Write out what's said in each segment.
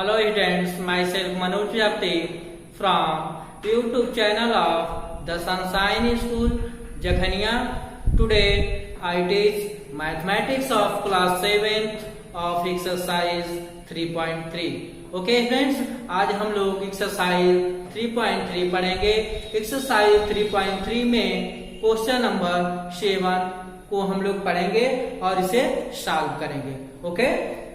Hello students, myself Manoj Japte from YouTube channel of the Sunshine School, Jakhania. Today I teach mathematics of class 7th of exercise 3.3. Okay friends, आज हम लोग exercise 3.3 पढ़ेंगे। Exercise 3.3 में question number 7 को हम लोग पढ़ेंगे और इसे सॉल्व करेंगे। ओके,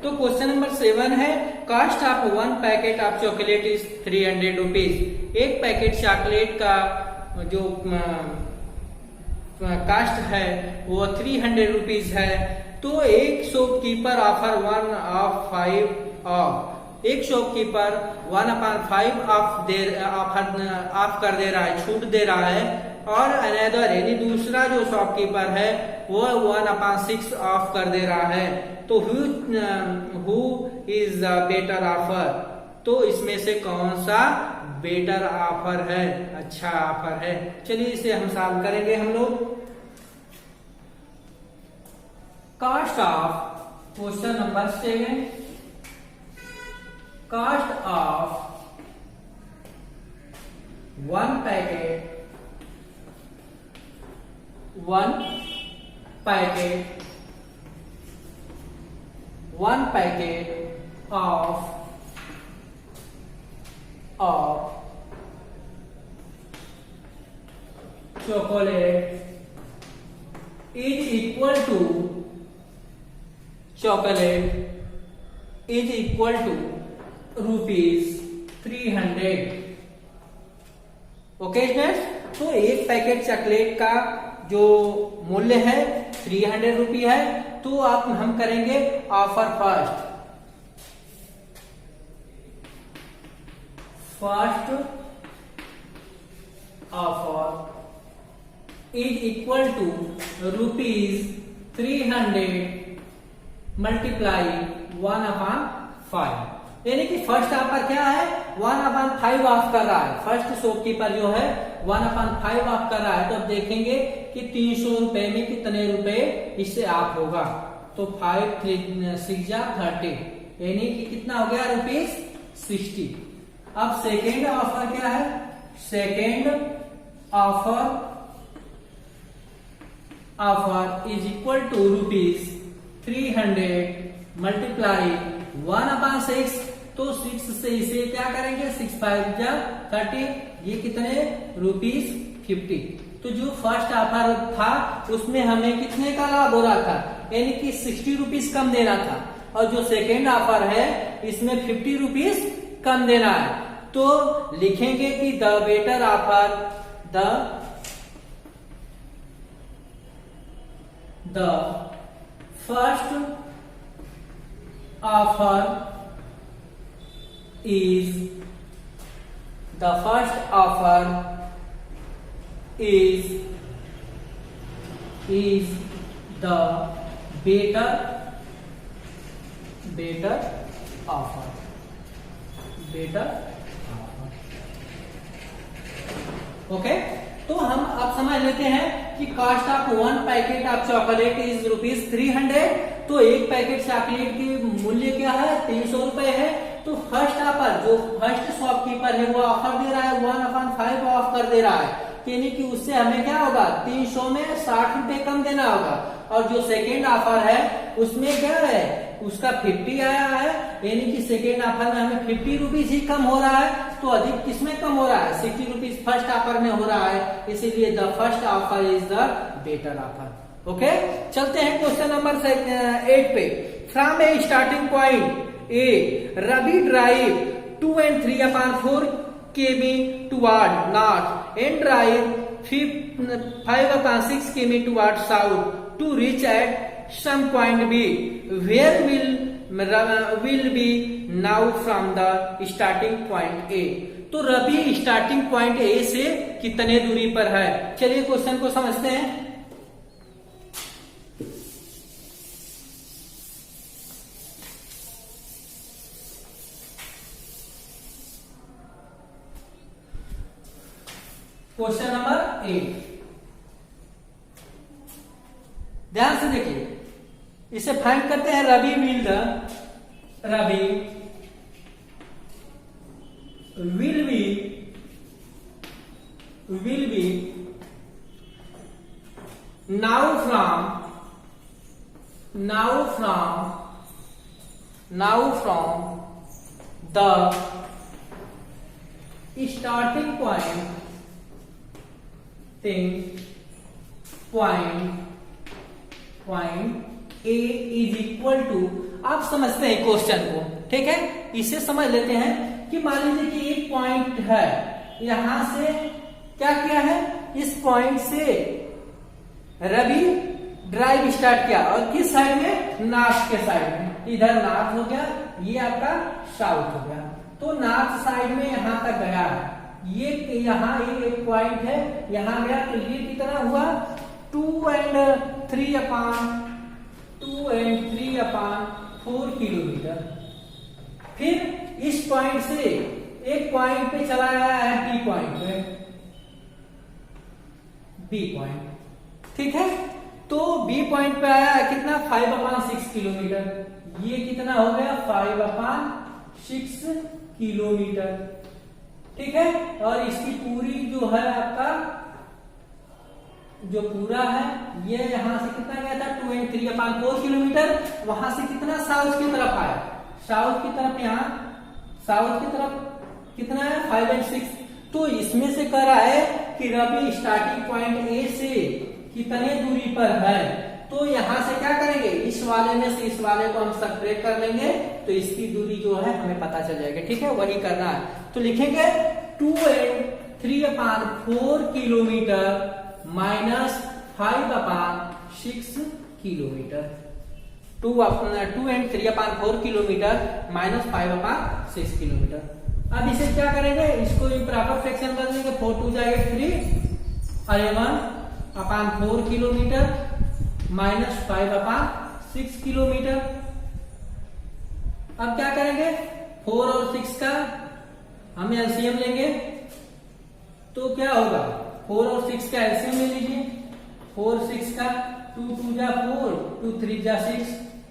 तो क्वेश्चन नंबर 7 है, cost of 1 packet of chocolate is 300 rupees. एक पैकेट चॉकलेट का जो कास्ट है वो 300 रुपीज है। तो एक शॉपकीपर ऑफर 1 ऑफ 5 ऑफ, एक शॉपकीपर 1/5 ऑफ कर दे रहा है, छूट दे रहा है। और अनदर यानी दूसरा जो शॉपकीपर है वो 1/6 ऑफ कर दे रहा है। तो who is the better offer, तो इसमें से कौन सा बेटर ऑफर है, अच्छा ऑफर है। चलिए इसे हम सॉल्व करेंगे हम लोग। Cost of question number 7, cost of 1 packet of chocolate is equal to rupees 300। Okay students, तो एक पैकेट चॉकलेट का जो मूल्य है 300 रुपये है। तो आप हम करेंगे offer first offer is equal to rupees 300 multiply 1/5, यानी कि फर्स्ट ऑफर क्या है 1/5 ऑफ कर रहा है। फर्स्ट शॉपकीपर जो है 1/5 ऑफ कर रहा है। तो अब देखेंगे कि 300 रुपए में कितने रुपए इससे ऑफ होगा। तो 5 3 6 30, यानी कि कितना हो गया रुपीज 60। अब सेकेंड ऑफर क्या है, second offer is equal to rupees 300 multiply 1/6। तो 6 से इसे क्या करेंगे, 6 5 30, ये कितने रुपीज 50। तो जो फर्स्ट ऑफर था उसमें हमें कितने का लाभ हो रहा था, यानी कि 60 रुपीज कम देना था। और जो सेकेंड ऑफर है इसमें 50 रुपीज कम देना है। तो लिखेंगे कि the better offer, the first offer is the first offer is the better offer, okay. तो हम अब समझ लेते हैं कि cost of 1 packet of chocolate is rupees 300। तो एक पैकेट चॉकलेट की मूल्य क्या है, 300 रुपए है। तो फर्स्ट ऑफर, जो फर्स्ट शॉपकीपर है वो ऑफर दे रहा है 1/5 ऑफ कर दे रहा है, यानी कि उससे हमें क्या होगा 300 में 60 रुपए कम देना होगा। और जो सेकेंड ऑफर है उसमें क्या है, उसका 50 आया है, यानी कि सेकेंड ऑफर में हमें 50 रुपीज ही कम हो रहा है। तो अधिक किसमें कम हो रहा है, 60 रुपीज फर्स्ट ऑफर में हो रहा है। इसीलिए the first offer is the better offer. Okay, चलते हैं क्वेश्चन नंबर 8 पे। From A starting point A, Ravi drive 2 and 3/4 km toward north and drive 5/6 km toward south to reach at some point B. Where will be now from the starting point A? तो Ravi starting point A से कितने दूरी पर है। चलिए question को समझते हैं। क्वेश्चन नंबर 8, ध्यान से देखिए, इसे फाइंड करते हैं। Ravi will be now from the starting point A is equal to, आप समझते हैं क्वेश्चन को, ठीक है, इसे समझ लेते हैं कि मान लीजिए कि एक पॉइंट है, यहां से क्या किया है, इस पॉइंट से रवि ड्राइव स्टार्ट किया और किस साइड में, नॉर्थ के साइड में, इधर नॉर्थ हो गया, ये आपका साउथ हो गया, तो नॉर्थ साइड में यहां तक गया, ये यहाँ एक पॉइंट है, यहां गया, तो ये कितना हुआ 2 and 3/4 किलोमीटर। फिर इस पॉइंट से एक पॉइंट पे चला गया है बी पॉइंट पे, बी पॉइंट, ठीक है, तो बी पॉइंट पे आया कितना 5/6 किलोमीटर, ये कितना हो गया 5/6 किलोमीटर, ठीक है, और इसकी पूरी जो है आपका जो पूरा है, ये यहां से कितना गया था 2 and 3/4 किलोमीटर, वहां से कितना साउथ की तरफ आया, साउथ की तरफ, यहाँ साउथ की तरफ कितना है 5 and 6, तो इसमें से कह रहा है कि रवि स्टार्टिंग पॉइंट ए से कितने दूरी पर है, तो यहां से क्या करेंगे, इस वाले में से इस वाले को हम सब्ट्रैक्ट कर लेंगे, तो इसकी दूरी जो है हमें पता चल जाएगा, ठीक है, वही करना है, तो लिखेंगे 2 and 3/4 kilometre minus 5/6 kilometre, 2 and 3/4 kilometre minus 5/6 kilometre. अब इसे क्या करेंगे, इसको प्रॉपर फ्रैक्शन कर देंगे, 4 2 जाएगा 3 और 1/4 किलोमीटर माइनस 5/6 किलोमीटर। अब क्या करेंगे, 4 और 6 का हम एलसीएम लेंगे, तो क्या होगा 4 और 6 का एलसीएम ले लीजिए, 4 6 का 2 2 जा 4 2 3 जा 6,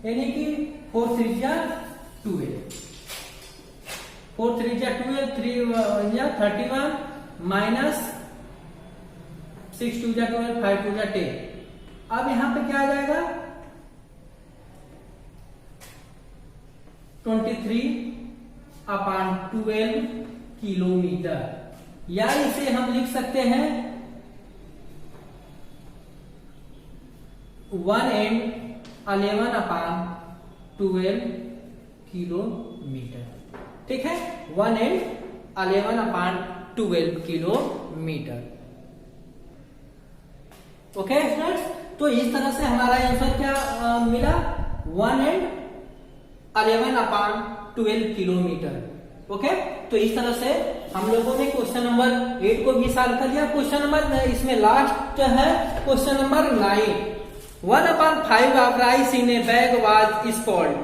यानी कि 4 3 जा 12, 4 3 जा 12, 3 जा 31 माइनस 6 2 जा 12, 5 2 जा 10। अब यहां पे क्या आ जाएगा 23/12 किलोमीटर, या इसे हम लिख सकते हैं 1 and 11/12 किलोमीटर, ठीक है, 1 and 11/12 किलोमीटर। ओके स्टूडेंट्स, तो इस तरह से हमारा आंसर क्या मिला 1 and 11/12 किलोमीटर। ओके, तो इस तरह से हम लोगों ने क्वेश्चन नंबर 8 को भी सॉल्व कर लिया। क्वेश्चन नंबर इसमें लास्ट है question number 9, 1/5 of rice in A bag was spoiled.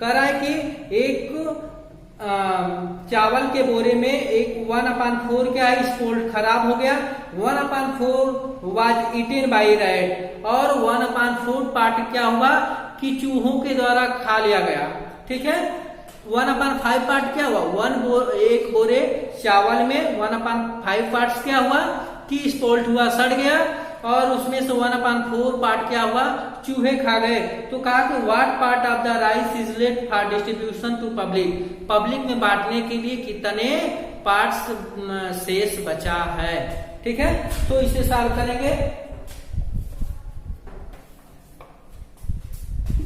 कह रहा है कि एक चावल के बोरे में एक 1/4 क्या है स्पॉइल्ड, खराब हो गया, 1/4 वाज ईटेन बाय रैट, और 1/4 पार्ट क्या हुआ कि चूहों के द्वारा खा लिया गया, ठीक है। 1/5 पार्ट क्या हुआ, एक बोरे चावल में 1/5 पार्ट्स क्या हुआ कि स्पॉइल्ड हुआ, सड़ गया, और उसमें से 1/4 पार्ट क्या हुआ, चूहे खा गए। तो कहा कि what part of the rice is left for distribution to public, public में बांटने के लिए कितने पार्ट्स शेष बचा है, ठीक है। तो इसे सॉल्व करेंगे।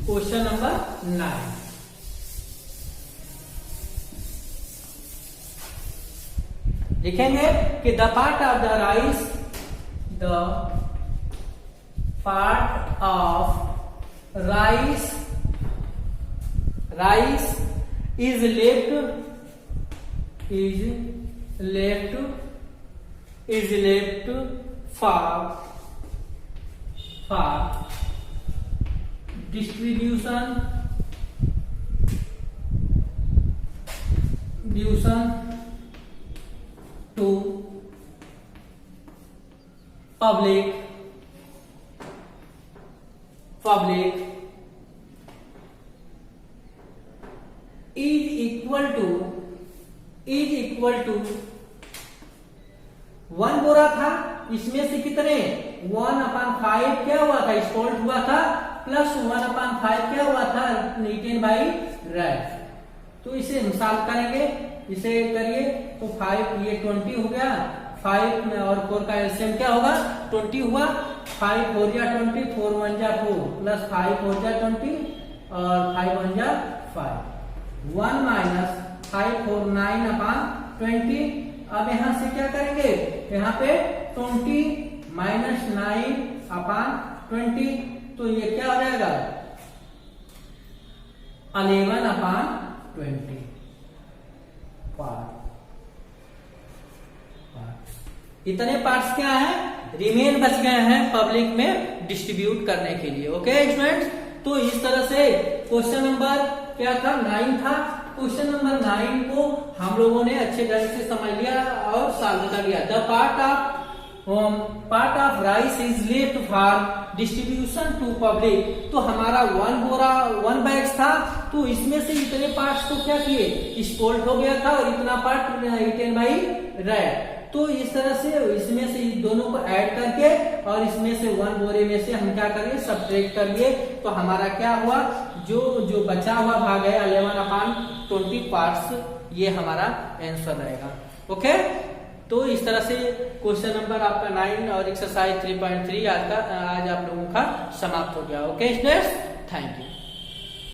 क्वेश्चन नंबर 9, लिखेंगे कि the part of the rice, the part of rice is left for distribution to public is equal to is equal to 1 बोरा था, इसमें से कितने 1/5 क्या हुआ था, स्पॉल्ट हुआ था, प्लस 1/5 क्या हुआ था, रिटेन बाई रैक। तो इसे हम सॉल्व करेंगे, इसे करिए तो 5 ये 20 हो गया, 5 में और 4 का एलसीएम क्या होगा 20 हुआ, 5 4 जा 20, 4 1 जा 4 प्लस 5 4 जा 20 और 5 1 जा 5, 1 माइनस 5 4 9/20। अब यहां से क्या करेंगे, यहाँ पे 20 माइनस 9/20, तो ये क्या हो जाएगा 11/20 पार्ट। इतने पार्ट्स क्या है रिमेन बच गए हैं पब्लिक में डिस्ट्रीब्यूट करने के लिए। ओके स्टूडेंट्स, तो इस तरह से क्वेश्चन नंबर क्या था 9 था। क्वेश्चन नंबर 9 को हम लोगों ने अच्छे ढंग से समझ लिया और सॉल्व कर लिया। The part of rice is left for distribution to public. तो हमारा 1 बैग्स था, तो इसमें से इतने पार्ट्स को क्या किए स्पॉल्ट हो गया था और इतना पार्ट रिटेन बाई रैक। तो इस तरह से इसमें से इस दोनों को ऐड करके और इसमें से 1 बोरे में से हम क्या करेंगे सब्ट्रैक्ट कर लिए, तो हमारा क्या हुआ जो बचा हुआ भाग है 11/20 पार्ट्स, ये हमारा आंसर रहेगा। ओके, तो इस तरह से क्वेश्चन नंबर आपका 9 और एक्सरसाइज 3.3 आज आप लोगों का समाप्त हो गया। Okay students, thank you.